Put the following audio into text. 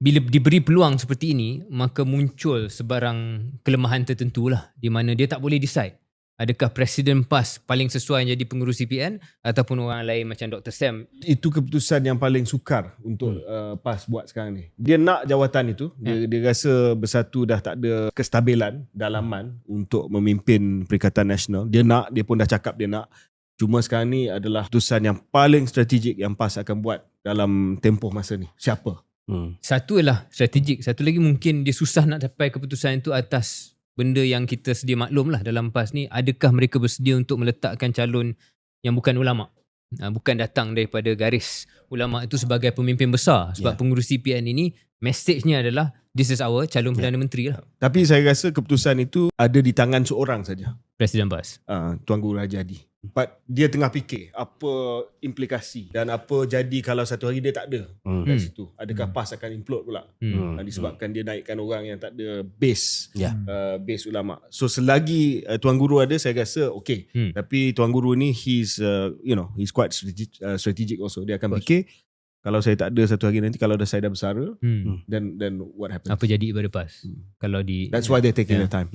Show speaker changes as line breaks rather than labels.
bila diberi peluang seperti ini, maka muncul sebarang kelemahan tertentu lah, di mana dia tak boleh decide adakah Presiden PAS paling sesuai jadi pengurus CPN ataupun orang lain macam Dr. Sam.
Itu keputusan yang paling sukar untuk PAS buat sekarang ni. Dia nak jawatan itu, dia rasa Bersatu dah tak ada kestabilan dalaman untuk memimpin Perikatan Nasional. Dia pun dah cakap dia nak. Cuma sekarang ni adalah keputusan yang paling strategik yang PAS akan buat dalam tempoh masa ni. Siapa?
Satu ialah strategik, satu lagi mungkin dia susah nak capai keputusan itu atas benda yang kita sedia maklum lah dalam PAS ni. Adakah mereka bersedia untuk meletakkan calon yang bukan ulama'? Bukan datang daripada garis ulama' itu sebagai pemimpin besar. Sebab pengurus CPN ini, message-nya adalah this is our calon Perdana Menteri lah.
Tapi saya rasa keputusan itu ada di tangan seorang saja.
Presiden PAS.
Tuan Guru Haji Hadi. But dia tengah fikir apa implikasi dan apa jadi kalau satu hari dia tak ada kat situ. Adakah PAS akan implode pula? Disebabkan dia naikkan orang yang tak ada base base ulama. So selagi Tuan Guru ada, saya rasa okay. Tapi Tuan Guru ni he's quite strategic also. Dia akan fikir kalau saya tak ada satu hari nanti, kalau saya dah bersara, then what happens?
Apa jadi pada PAS? Kalau
That's why they're taking the time.